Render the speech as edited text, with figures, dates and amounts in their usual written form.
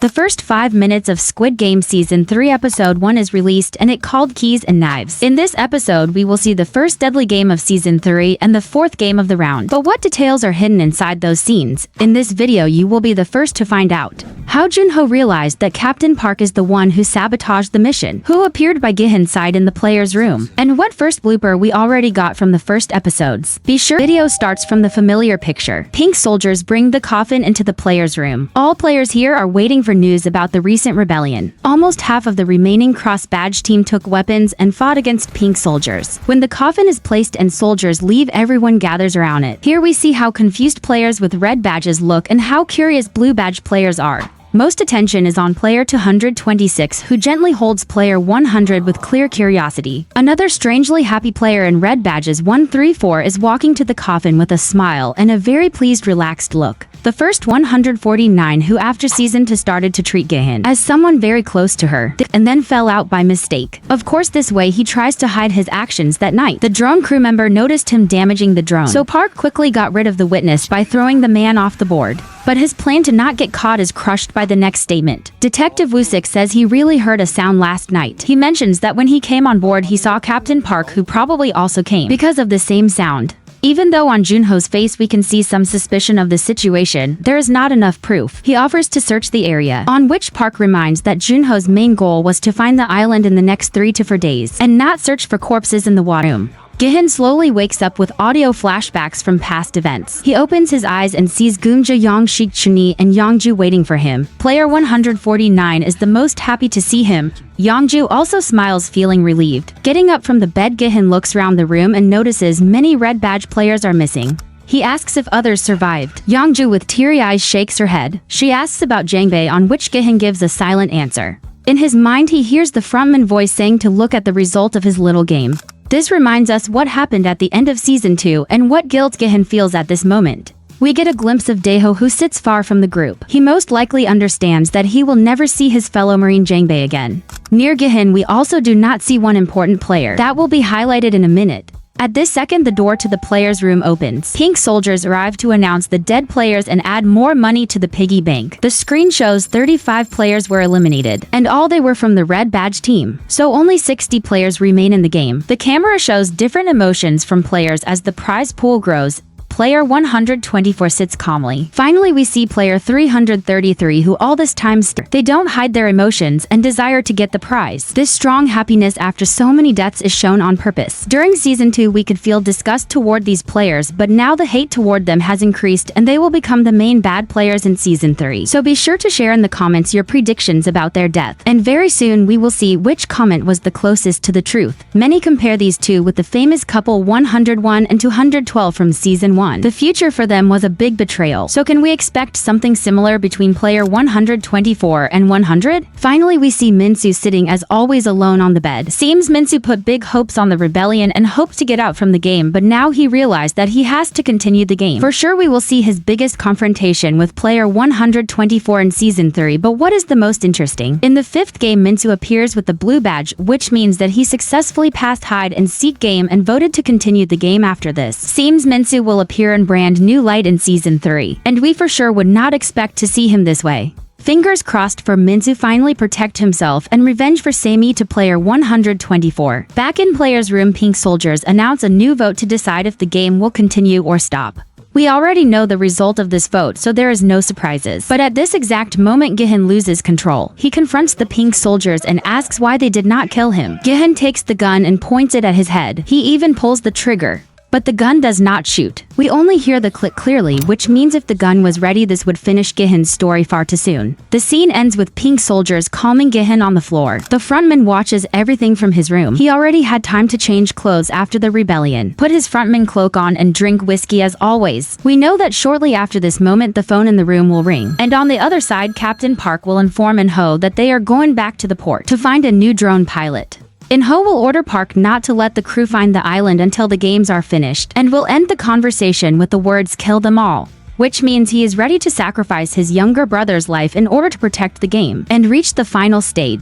The first 5 minutes of Squid Game Season 3 Episode 1 is released and it called Keys and Knives. In this episode, we will see the first deadly game of Season 3 and the 4th game of the round. But what details are hidden inside those scenes? In this video, you will be the first to find out. How Junho realized that Captain Park is the one who sabotaged the mission, who appeared by Gihan's side in the player's room, and what first blooper we already got from the first episodes. Be sure video starts from the familiar picture. Pink soldiers bring the coffin into the player's room. All players here are waiting for news about the recent rebellion. Almost half of the remaining cross-badge team took weapons and fought against pink soldiers. When the coffin is placed and soldiers leave, everyone gathers around it. Here we see how confused players with red badges look and how curious blue badge players are. Most attention is on player 226, who gently holds player 100 with clear curiosity. Another strangely happy player in red badges 134 is walking to the coffin with a smile and a very pleased, relaxed look. The first 149 who after season 2 started to treat Gihan as someone very close to her, and then fell out by mistake. Of course, this way he tries to hide his actions that night. The drone crew member noticed him damaging the drone, so Park quickly got rid of the witness by throwing the man off the board. But his plan to not get caught is crushed by the next statement. Detective Wusik says he really heard a sound last night. He mentions that when he came on board he saw Captain Park, who probably also came because of the same sound. Even though on Junho's face we can see some suspicion of the situation, there is not enough proof. He offers to search the area, on which Park reminds that Junho's main goal was to find the island in the next 3 to 4 days, and not search for corpses in the water room. Gihan slowly wakes up with audio flashbacks from past events. He opens his eyes and sees Goomja, Yongshik, Chuni, and Yongju waiting for him. Player 149 is the most happy to see him. Yongju also smiles, feeling relieved. Getting up from the bed, Gihan looks around the room and notices many red badge players are missing. He asks if others survived. Yongju with teary eyes shakes her head. She asks about Jangbei, on which Gihan gives a silent answer. In his mind, he hears the frontman voice saying to look at the result of his little game. This reminds us what happened at the end of Season 2 and what guilt Gihan feels at this moment. We get a glimpse of Daeho, who sits far from the group. He most likely understands that he will never see his fellow Marine Jangbei again. Near Gihan, we also do not see one important player. That will be highlighted in a minute. At this second, the door to the player's room opens. Pink soldiers arrive to announce the dead players and add more money to the piggy bank. The screen shows 35 players were eliminated, and all they were from the red badge team. So only 60 players remain in the game. The camera shows different emotions from players as the prize pool grows. Player 124 sits calmly. Finally, we see player 333, who all this time they don't hide their emotions and desire to get the prize. This strong happiness after so many deaths is shown on purpose. During Season 2, we could feel disgust toward these players, but now the hate toward them has increased and they will become the main bad players in Season 3. So be sure to share in the comments your predictions about their death. And very soon we will see which comment was the closest to the truth. Many compare these two with the famous couple 101 and 212 from Season 1. The future for them was a big betrayal. So can we expect something similar between player 124 and 100? Finally, we see Minsu sitting as always alone on the bed. Seems Minsu put big hopes on the rebellion and hoped to get out from the game, but now he realized that he has to continue the game. For sure we will see his biggest confrontation with player 124 in Season 3, but what is the most interesting? In the 5th game, Minsu appears with the blue badge, which means that he successfully passed hide and seek game and voted to continue the game after this. Seems Minsu will appear in brand new light in Season 3, and we for sure would not expect to see him this way. Fingers crossed for Minsu finally protect himself and revenge for Sami to player 124. Back in player's room, pink soldiers announce a new vote to decide if the game will continue or stop. We already know the result of this vote, so there is no surprises. But at this exact moment, Gihan loses control. He confronts the pink soldiers and asks why they did not kill him. Gihan takes the gun and points it at his head. He even pulls the trigger, but the gun does not shoot. We only hear the click clearly, which means if the gun was ready, this would finish Gihan's story far too soon. The scene ends with pink soldiers calming Gihan on the floor. The frontman watches everything from his room. He already had time to change clothes after the rebellion, put his frontman cloak on and drink whiskey as always. We know that shortly after this moment the phone in the room will ring, and on the other side Captain Park will inform Inho that they are going back to the port to find a new drone pilot. Inho will order Park not to let the crew find the island until the games are finished, and will end the conversation with the words "kill them all," which means he is ready to sacrifice his younger brother's life in order to protect the game and reach the final stage.